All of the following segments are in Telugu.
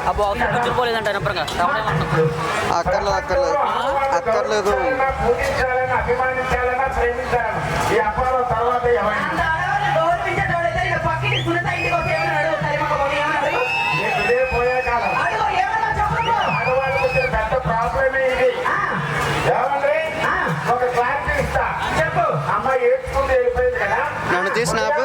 ఆ బాక్స్ కూర్చోపోలేదంట అనపరంగా అక్కర్లేదు పూజించాలన్నా అభిమానించాలన్నా ప్రేమించాలన్నా ఈ అప్పారావు తర్వాత ఎవరైనా ఇదే పోయే కాలం ఆడవాళ్ళకి వచ్చిన పెద్ద ప్రాబ్లమే ఇది. ఏమండి ఒక క్లారిటీ ఇస్తా చెప్పు. అమ్మాయి ఏడ్చుకుంటూ వెళ్ళిపోయింది కదా, నన్ను తీసి నాకు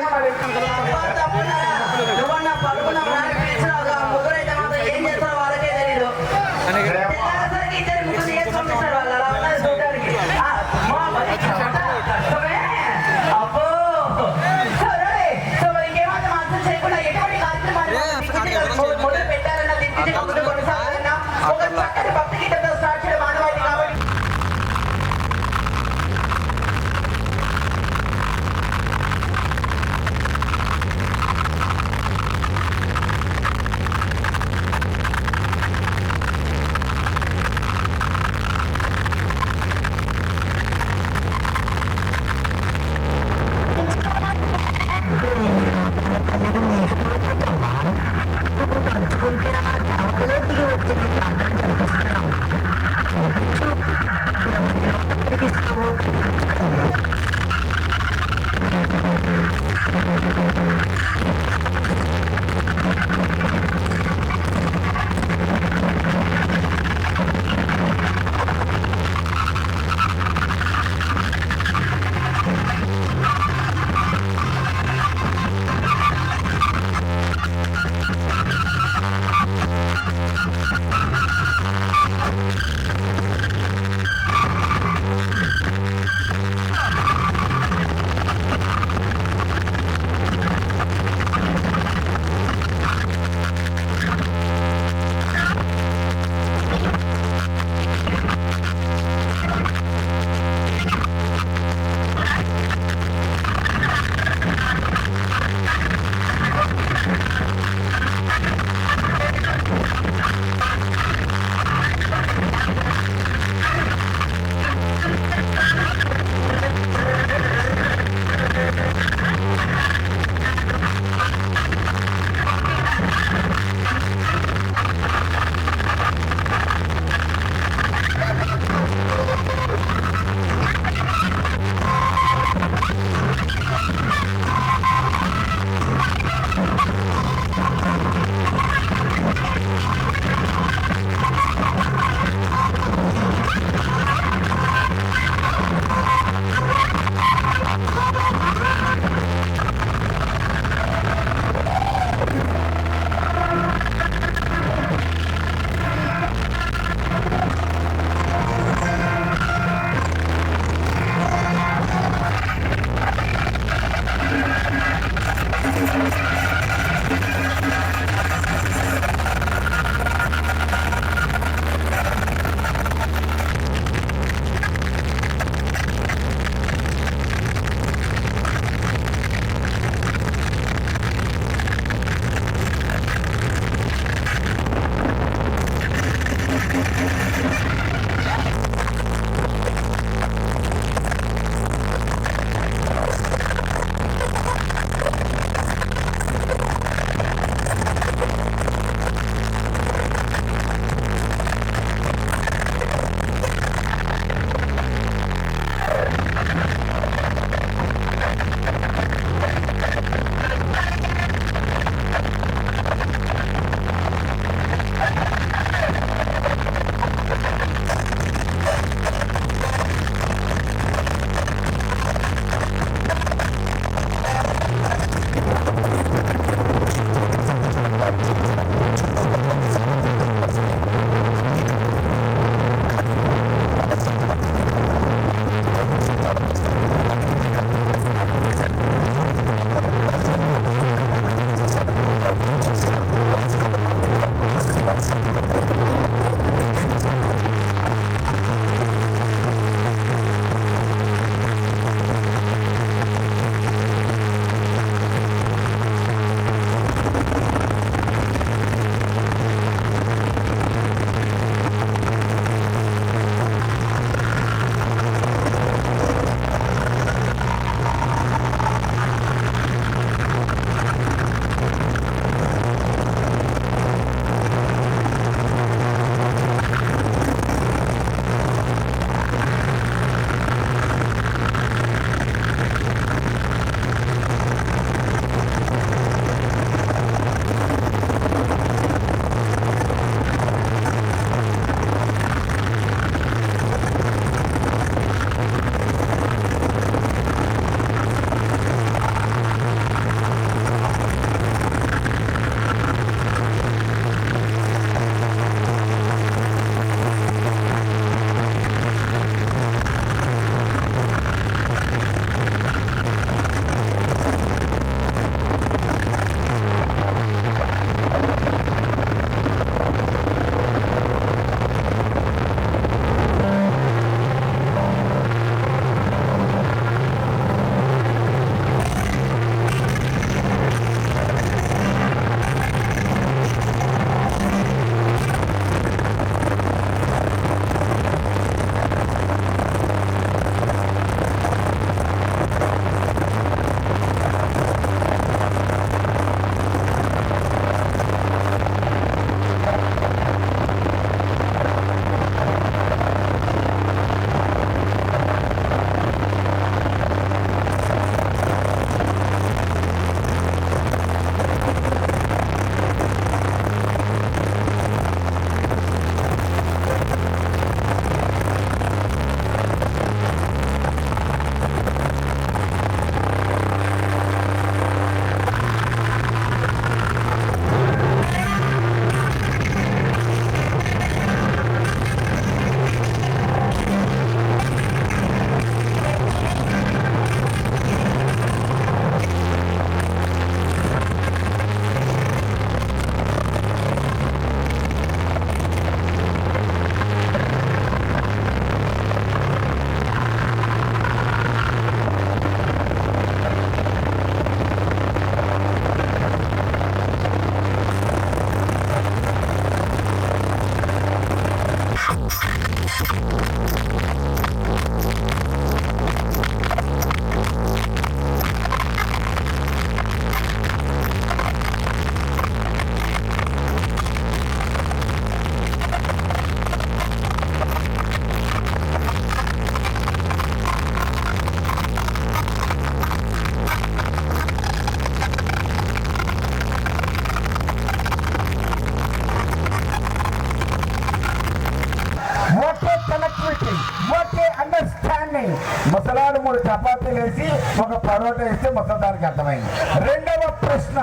ఒకే కనెక్టివిటీ, ఒకే అండర్స్టాండింగ్. ముసలాడు 3 చపాతీలు వేసి ఒక పరోటా వేస్తే మొత్తం దానికి అర్థమైంది. రెండవ ప్రశ్న,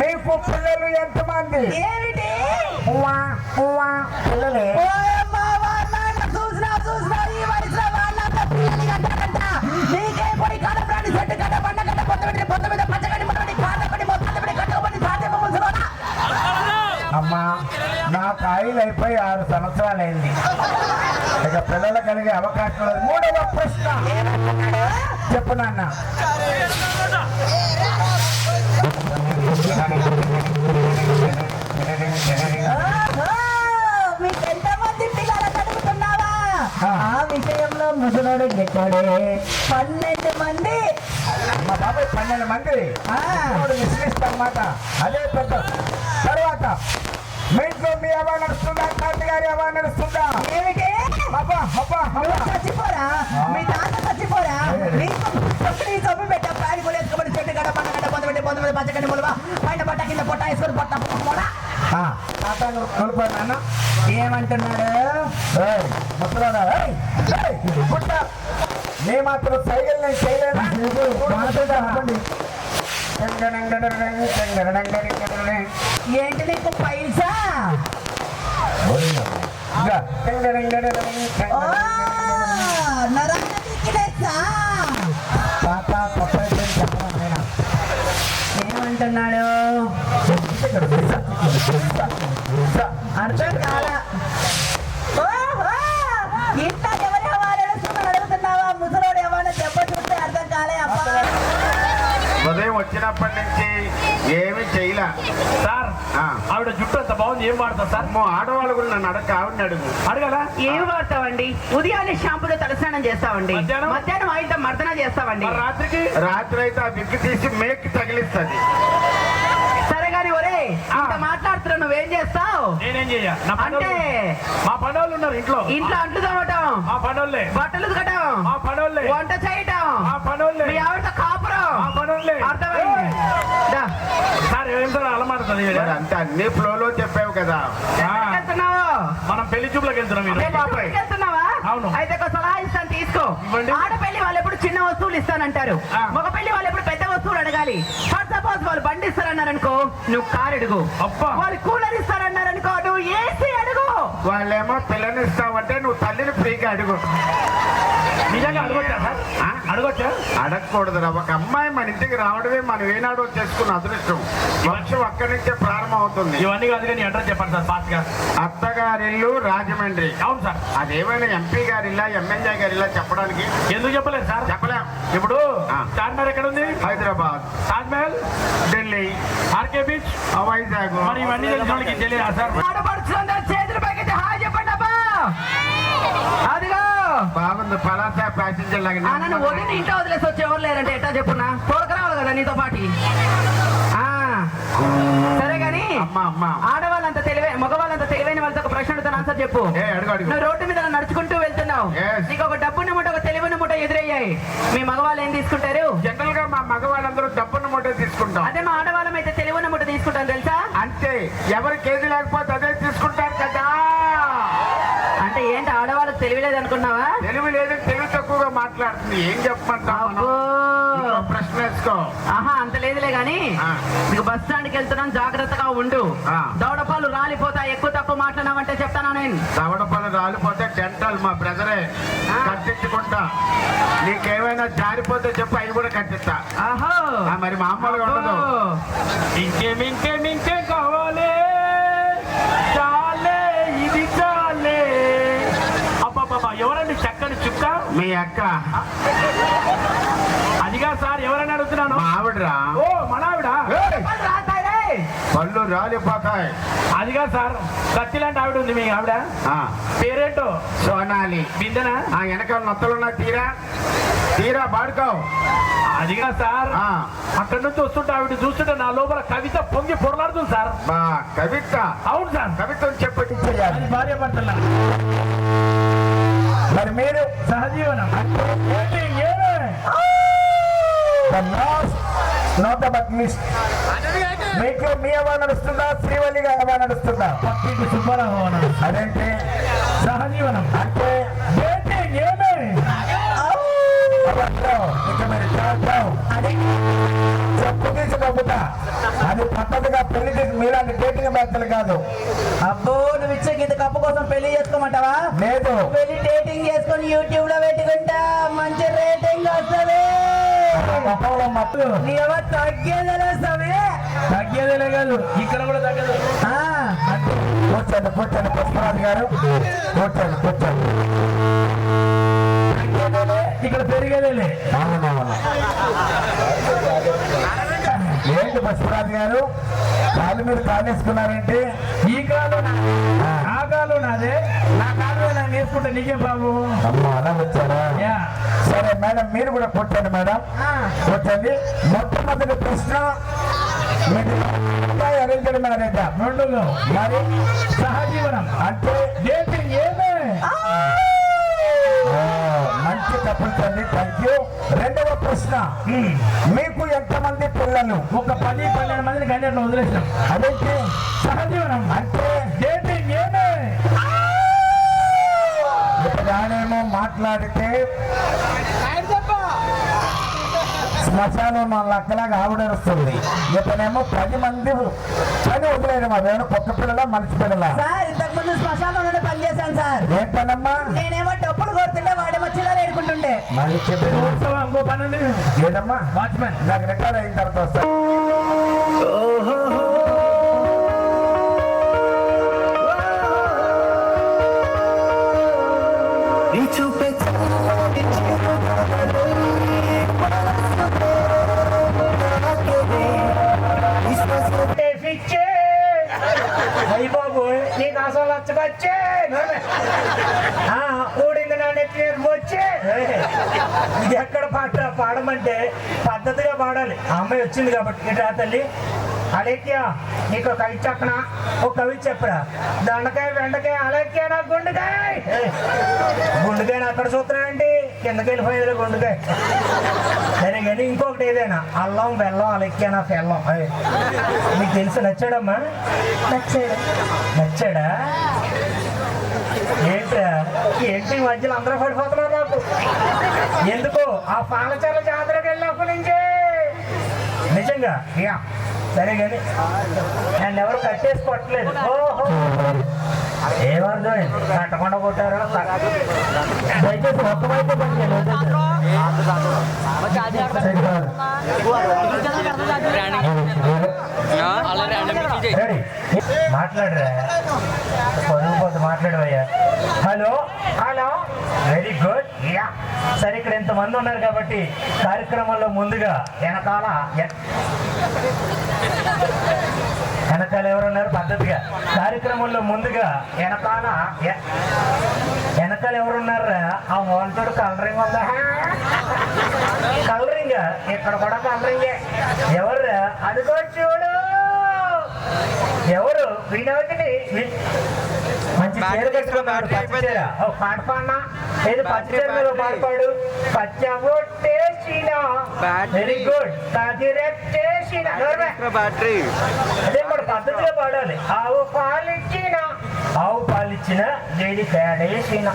మీకు పిల్లలు ఎంతమంది? ఏమిటి ఉవ్వా, ఉవ్వా, పిల్లలే. ఓయమ్మా, వాళ్ళన్న చూసినా ఈ వయసులో వాళ్ళంత పిల్లలు కంటారంట. నీకే పొడి కాడపరాని చెట్టు గడ్డ బండ గడ్డ పొద్దు మీద పచ్చగడ్డి మొదటి కాడపడి మొత్తం కట్టుకోబడి సాధ్యమ ముసలోనా. అమ్మా, నాకు ఆయిల్ అయిపోయి 6 సంవత్సరాలైంది. ఇక పిల్లలు కలిగే అవకాశం లేదు. మూడవ ప్రశ్న చెప్పు నాన్న. మీకెంతమంది పిల్లలు అడుగుతున్నావా? ఆ విషయంలో ముసలోడు గెట్టాడే 12 మంది. మా బాబాయ్ 12 మంది విశ్లేషిస్తారన్నమాట. అదే పెద్ద. తర్వాత మీ ఇంట్లో మీ అవ్వ నడుస్తుందా, తాత గారి అవ్వ నడుస్తుందా? ఏమిటి అబ్బా అబ్బా అబ్బా. చచ్చిపోరా? మీ తాత చచ్చిపోరా? నీకు సొమ్ము పెట్టా పాడి కొలేసుకోబడి చెట్టు గడ్డ పంట గడ్డ పొందబెట్టి పచ్చగడ్డి మొలవా పైన పట్ట కింద పొట్ట వేసుకొని పొట్ట పోడా. తాతను కోల్పోయాను నాన్న. ఏమంటున్నాడు? ముసలాడా పుట్ట నీ మాత్రం సైకిల్ నేను చేయలేదా? ఏంటి నీకు పైసా? ఏమంటున్నాడు? అర్థం కాలా. ఇంట్లో ఎవరు ఎవరు అడుగుతున్నావా? ముసలోడు ఎవరైనా దెబ్బ చూస్తే అర్థం కాలే. అబ్బా, ఉదయం వచ్చినప్పటి నుంచి ఏమి చేయలే సార్. ఆవిడ జుట్టు అంత బాగుంది, ఏం వాడతావు సార్? అమ్మో, ఆడవాళ్ళు కూడా నన్ను అడగ ఆవిడని అడుగు. అడగలా? ఏం వాడతావండి? ఉదయాన్నే షాంపూతో తలస్నానం చేస్తావండి, మధ్యాహ్నం ఆయిల్తో మర్దన చేస్తావండి, రాత్రికి రాత్రి అయితే ఆ బిగ్గు తీసి మేక్ తగిలిస్తుంది. సరే గాని ఒరే అంత మాట్లాడుతున్నా నువ్వేం చేస్తావు? నేనేం చెయ్య. అంటే మా పనోళ్ళు ఉన్నారు ఇంట్లో. ఇంట్లో అంట్లు తోమటం, మా పనోళ్ళే. బట్టలు ఉతకటం, మా పనోళ్ళే. వంట చేయటం, మా పనోళ్ళే. మీ ఆవిడతో కాపురం. మా పనోళ్ళే. అర్థమైంది. దా. సార్ ఏం సార్ అలమాడుతుంది? మరి అంత అన్ని ఫ్లోలో చెప్పావు కదా. ఎక్కడికి వెళ్తున్నావు? మనం పెళ్లి చూపులకు వెళ్తున్నాం. మీరు పెళ్లి చూపులకు వెళ్తున్నావా? అవును. అయితే ఒక సలహా ఇస్తాను, తీసుకో. ఇవ్వండి. ఆడపెళ్లి వాళ్ళు ఎప్పుడు చిన్న వస్తువులు ఇస్తానంటారు, మగ పెళ్లి వాళ్ళు ఎప్పుడు పెద్ద వస్తువులు అడగాలి. ఫర్ సపోజ్ వాళ్ళు బండి ఇస్తారన్నారనుకో, నువ్వు కారు అడుగు. అబ్బా. వాళ్ళు కూలర్ ఇస్తారన్నారనుకో, నువ్వు ఏసీ అడుగు. వాళ్ళేమో పిల్లని ఇస్తావంటే నువ్వు తల్లిని ఫ్రీగా అడుగు. నిజంగా అడగొచ్చా సార్? అడగొచ్చా? అడగకూడదురా. ఒక అమ్మాయి మన ఇంటికి రావడమే మనం ఏనాడో చేసుకున్న అదృష్టం. వర్షం అక్కడి నుంచే ప్రారంభం అవుతుంది. ఇవన్నీ కాదు కానీ అడ్రస్ చెప్పండి సార్ ఫాస్ట్ గా. అత్తగారిల్లు రాజమండ్రి. అవును సార్. అదేమైనా ఎంపీ గారిల్లా ఎమ్మెల్యే గారిల్లా చెప్పడానికి ఎందుకు చెప్పలేదు సార్? చెప్పలేం. ఇప్పుడు చార్మినార్ ఎక్కడ ఉంది? Hyderabad, Taj Mahal, Delhi, RK beach, Vizag. మరి ఇవన్నీ తెలిసిన వాళ్ళకి తెలియదా సార్? ఆడపడుచులందరూ చేతుల పైకి హాయ్ చెప్పండి అబ్బా. అదిగో బాగుంది. పలాస ప్యాసింజర్ లాగా నన్ను వదిలి ఇంట్లో వదిలేసి వచ్చి ఎవరు లేరంటే ఎట్టా చెప్పున్నా? తోడుకురావాలి కదా నీతో పాటి. సరే గాని ఆడవాళ్ళంత తెలివైన మగవాళ్ళంత తెలివైన వాళ్ళతో ఒక ప్రశ్న అడుగుతాను, ఆన్సర్ చెప్పు. నువ్వు రోడ్డు మీద నడుచుకుంటూ వెళ్తున్నావు, నీకు ఒక డబ్బున్న మూట ఒక తెలివైన మూట ఎదురయ్యాయి. మీ మగవాళ్ళు ఏం తీసుకుంటారు? జనరల్ గా మా మగవాళ్ళందరూ డబ్బున్న మూట తీసుకుంటాం. అదే మా ఆడవాళ్ళం అయితే తెలివైన మూట తీసుకుంటాం తెలుసా? అంతే, ఎవరికి ఏది లేకపోతే అదే తీసుకుంటారు కదా. అంటే ఏంటి ఆడవాళ్ళకి తెలివిలేదు అనుకున్నావా? తెలివి లేదు, తెలివి తక్కువగా మాట్లాడుతుంది. ఏం చెప్పమంటావు? ప్రశ్న వేసుకో. ఆహా, అంత లేదులే గాని నీకు బస్ స్టాండ్కి వెళ్తున్నాం, జాగ్రత్తగా ఉండు. దవడపాలు రాలిపోతాయి, ఎక్కువ తక్కువ మాట్లాడినావంటే చెప్తానా నేను. దవడపాలు రాలిపోతే డెంటల్ మా బ్రదరే కట్టించుకుంటా. నీకేమైనా జారిపోతే చెప్పు, అవి కూడా కట్టిస్తా. మరి మామూలుగా ఉండదు. ఇంకేం కావాలి? చాలే, ఇది చాలే. అబ్బాబ్బా, ఎవరండి చక్కని చుక్క? మీ అక్క. అదిగా సార్, ఎవరైనా అడుగుతున్నాను. మా ఆవిడరా? ఓ, మన ఆవిడ. పళ్ళు రాలిపోతాయి. అదిగా సార్ కత్తి లాంటి ఆవిడ ఉంది మీ ఆవిడ ఆ, పేరేంటో సోనాలి. బిందెనా ఆ వెనకాల నొత్తలున్నా తీరా తీరా పాడుకోవు. అదిగా సార్ ఆ, అక్కడి నుంచి వస్తుంటే ఆవిడ చూస్తుంటే నా లోపల కవిత పొంగి పొరలాడుతుంది సార్. బా కవిత అవును సార్ కవిత్వం చెప్పటి అది భార్య భర్తల మరి మీరు సహజీవనం నోట్ బట్ లిస్ట్ మీకు మీ అవ్వ నడుస్తుందా శ్రీవల్లిగా అవ్వ నడుస్తుందా? పక్కింటి సుబ్బారావు అన్నాడు. అదేంటి సహజీవనం అంటే ఏంటి ఏమే ఇక మీరు చేద్దాం. చెప్పు తీసి నవ్వుతా. అది పద్ధతిగా పెళ్లి చేసి మీలాంటి డేటింగ్ బ్యాచ్లు కాదు. అబ్బో నువ్వు ఇచ్చే గీత కప్పు కోసం పెళ్లి చేసుకోమంటావా? లేదు పెళ్లి డేటింగ్ చేసుకొని యూట్యూబ్ లో పెట్టుకుంటా మంచి రేటింగ్ వస్తుంది. మొహంలో మత్తు. నీ ఎవరు తగ్గేదలే సమయ తగ్గేదేలే కాదు ఇక్కడ కూడా తగ్గదు. కూర్చోండి కూర్చోండి పుష్పరాజు గారు కూర్చోండి కూర్చోండి. ఇక్కడ పెరిగేదేలే. అవునవును. ఏంటి పుష్పరాజు గారు కాలు మీద కాలేసుకున్నారేంటి? ఈ కాలు ఆ కాలు నాదే, నా కాలు నేను నేర్చుకుంటే నీకేం బాబు. అమ్మ అలా వచ్చారా? యా. సరే మేడం మీరు కూడా కూర్చోండి మేడం కూర్చోండి. మొట్టమొదటి ప్రశ్న మీది అరేంజ్డ్ మ్యారేజా? రెండులో మరి సహజీవనం అంటే డేటింగ్ ఏమే. మంచి తప్పుతుంది. Thank you. రెండవ ప్రశ్న మీకు ఎంతమంది పిల్లలు? ఒక 10-12 మందిని కన్యాట్లో వదిలేసినాం. అదేంటి సహజీవనం అంటే డేటింగ్ ఏమే. ఇప్పుడానేమో మాట్లాడితే శ్మశానం మా లక్కలాగా ఆవిడరుస్తుంది. ఇతనేమో 10 మంది పని వదిలేయడం. అదేమో కుక్క పిల్లల మనిషి పిల్లల? సార్ ఇంతకు ముందు శ్మశానంలోనే పనిచేశాను సార్. ఏంటనమ్మా? నేనేమో డబ్బులు కొడుతుంటే వాడేమో చిల్లర ఏడుకుంటుండే. మనిషి ఉత్సవం ఇంకో పని ఉంది. ఏదమ్మా? వాచ్మెన్. నాకు రికార్డ్ అయిన తర్వాత వస్తా. అయ్యి బాబు నీకు అసలు వచ్చకొచ్చే ఊడింది నా నెత్తి వచ్చే. ఇది ఎక్కడ పాట పాడమంటే పద్ధతిగా పాడాలి. ఆ అమ్మాయి వచ్చింది కాబట్టి ఇటు రా తల్లి. అలేఖ్య నీకు ఒక కవి చెప్పనా? ఒక కవి చెప్పరా? దొండకాయ బెండకాయ అలేఖ్య నా గుండెకాయ. గుండెకాయని అక్కడ చూస్తున్నానండి కిందకి వెళ్ళిపోయేది గుండెకాయ. సరే కానీ ఇంకొకటి ఏదైనా అల్లం బెల్లం అలేఖ్య నా పెళ్ళం. నీకు తెలుసు నచ్చాడమ్మా? నచ్చాడా? ఏంట్రా ఏంటి మధ్యలో అందరూ పడిపోతున్నారు నాకు. ఎందుకు ఆ పాలచాల జాతరకి వెళ్ళినప్పటి నుంచే నిజంగా యా. సరే కానీ నన్ను ఎవరు కట్టేసి కొట్టలేదు. ఓహో ఏమర్థం కట్టకుండా కొట్టారు. దయచేసి ఒక్కమైతే పని చేయలేదు. రెడీ మాట్లాడరా పరుగు పోతు మాట్లాడవయ్యా. Hello hello very good yeah. సరే ఇక్కడ ఎంతమంది ఉన్నారు కాబట్టి కార్యక్రమంలో ముందుగా వెనకాల ఎవరున్నారు పద్ధతిగా కార్యక్రమంలో ముందుగా వెనకాల ఎవరున్నారా? ఆ వాళ్ళతో కలరింగ్ ఉందా? కలరింగ్ ఇక్కడ కూడా కలరింగే. ఎవరు అదిగో చూడు. ఎవరు వినోదిని మంచి చీర కట్టుకున్నాడు. పచ్చి చీర. ఓ పాట పాడినా ఏది పచ్చి చీర మీద పాట పాడు. పచ్చబొట్టేసిన వెరీ గుడ్ కాకిరెట్టేసిన. బ్యాటరీ అదే మరి పద్ధతిగా పాడాలి. ఆవు పాలిచ్చిన జైడి పేడేసిన.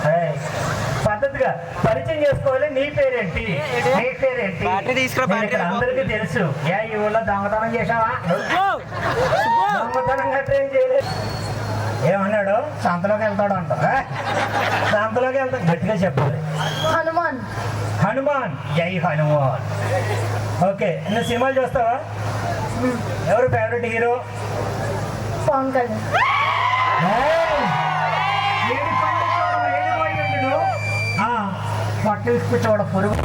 పద్ధతిగా పరిచయం చేసుకోవాలి. నీ పేరేంటి? నీ పేరేంటి? అందరికీ తెలుసు. ఈ ఊళ్ళో దొంగతనం చేసావా? దొంగతనంగా ట్రైన్ చేయలేదు. ఏమన్నాడు? సంతలోకి వెళ్తాడు అంట. సంతలోకి వెళ్తా గట్టిగా చెప్పాలి. హనుమాన్ జై హనుమాన్. ఓకే నువ్వు సినిమాలు చూస్తావా? ఎవరు ఫేవరెట్ హీరో? పవన్ కళ్యాణ్. పట్టు చూడ పురుగు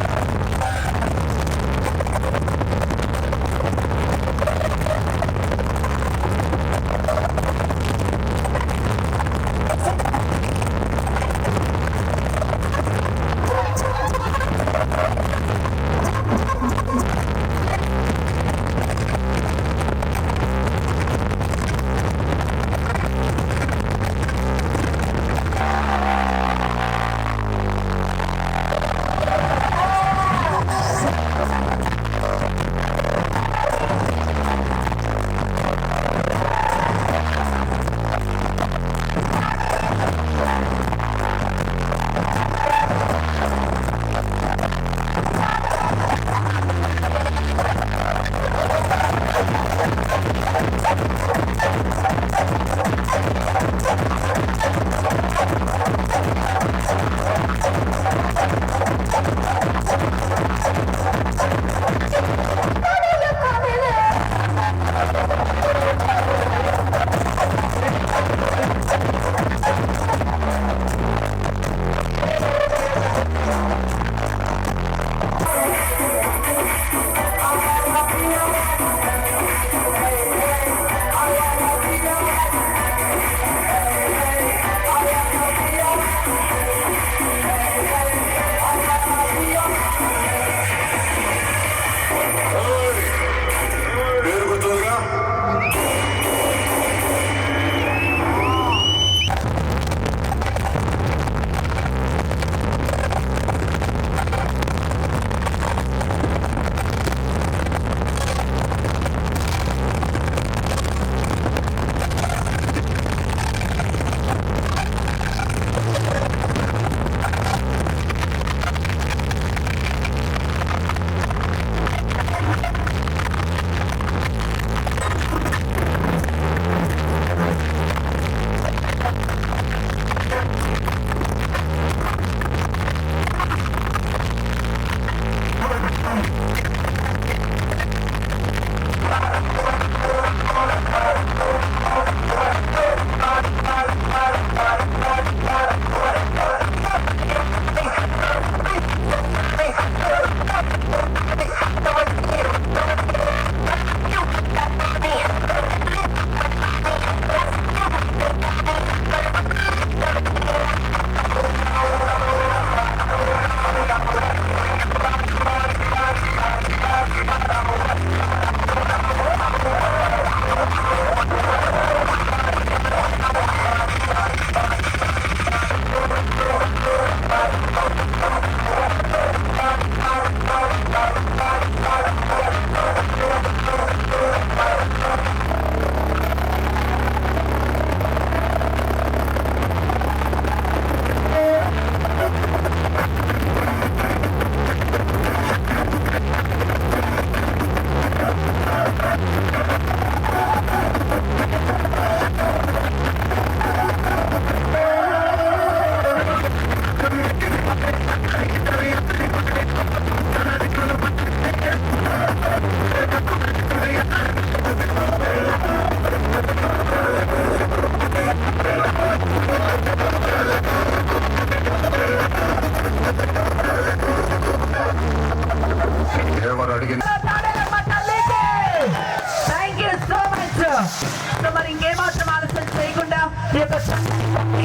ఈ యొక్క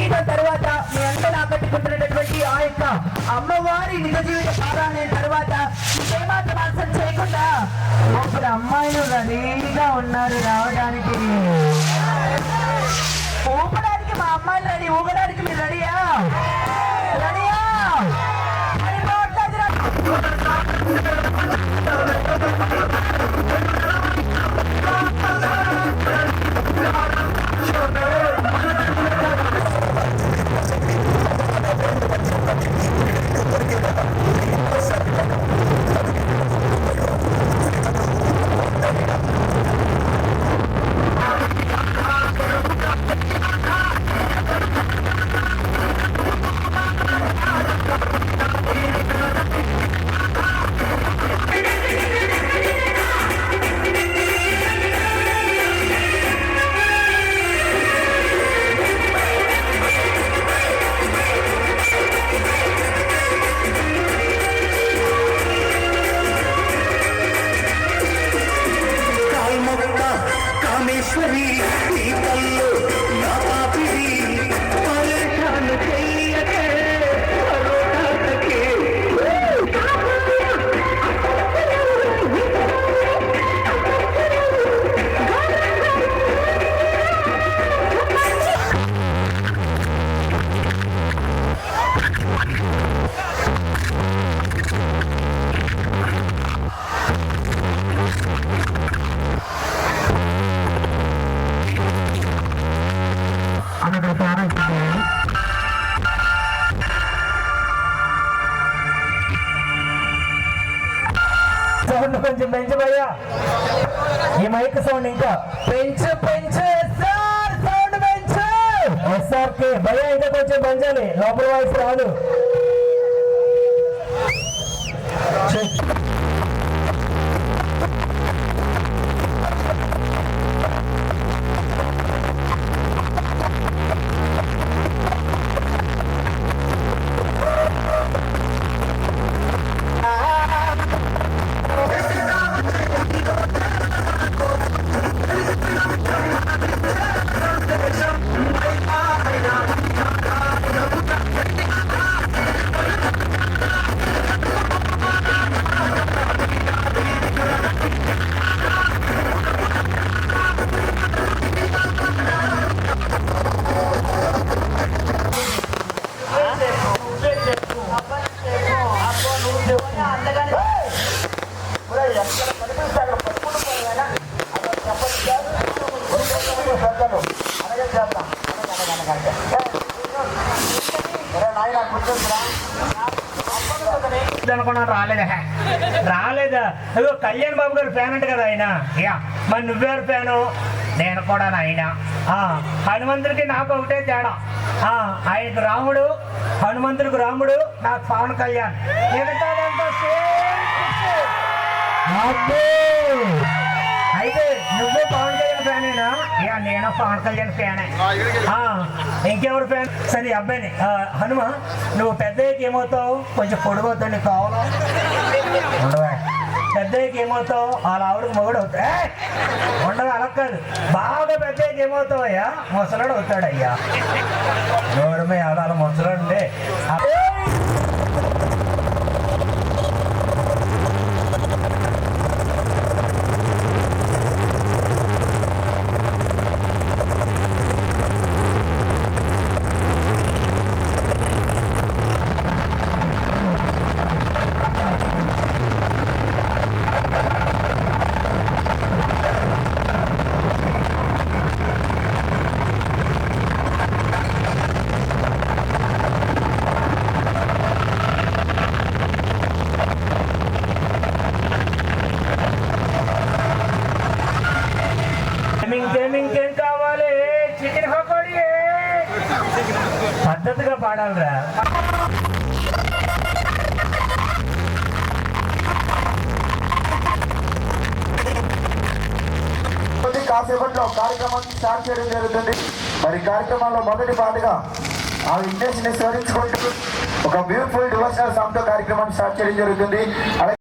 ఈత తర్వాత మీ అందరూ ఆకట్టుకుంటున్నటువంటి ఆ యొక్క అమ్మవారి నిజ జీవిత పారాయణ తర్వాత ఏమాత్రం ఆలస్యం చేయకుండా ఇప్పుడు అమ్మాయిలు రెడీగా ఉన్నారు రావడానికి. ఊపడానికి మా అమ్మాయిలు రెడీ, ఊగడానికి మీరు రెడీయా? రెడీయా? కామేశ్వరి ఈ కళ్ళు నా పాపిడి పరేషాను చెయ్యకే పరోటాకే సౌండ్ కొంచెం పెంచబోయా, ఈ మైక్ సౌండ్ ఇంకా పెంచు పెంచు సార్, సౌండ్ పెంచు. ఎస్ఆర్కే భయ ఇంకా కొంచెం పెంచాలి, లోపల వాయిస్ రాదు. అనుకున్నాను రాలేదా? అదో కళ్యాణ్ బాబు గారు ఫ్యాన్ అంట కదా ఆయన. యా మరి నువ్వెవరు ఫ్యాను? నేను కూడా ఆయన. హనుమంతుడికి నాకు ఒకటే తేడా, ఆయనకు రాముడు, హనుమంతుడికి రాముడు, నాకు పవన్ కళ్యాణ్. అయితే నువ్వు పవన్ కళ్యాణ్ ఫ్యానేనా? యా నేను పవన్ కళ్యాణ్ ఫ్యానే. ఇంకెవరు ఫ్యాన్? సరే అబ్బాయిని హనుమ, నువ్వు పెద్దయ్యకి ఏమవుతావు? కొంచెం పొడిపోతావు, నీకు కావాలా? ఉండవా? పెద్దయ్యకి ఏమవుతావు? వాళ్ళ ఆవిడకి మొగుడు అవుతా. ఉండవు, అలా కాదు. బాగా పెద్దయ్యకి ఏమవుతావు అయ్యా? ముసలాడు అవుతాడయ్యా. గౌరవమే అలా ముసలాడుండే. ఇంకేం కావాలి? చికెన్ పకోడీ పద్ధతిగా పాడాలిరా. కాసేపట్లో కార్యక్రమాన్ని స్టార్ట్ చేయడం జరుగుతుంది. మరి కార్యక్రమంలో మొదటి పాటగా ఆ విఘ్నేశ్వరిని స్మరించుకుంటూ ఒక బ్యూటిఫుల్ డివోషనల్ సాంగ్ తో కార్యక్రమాన్ని స్టార్ట్ చేయడం జరుగుతుంది.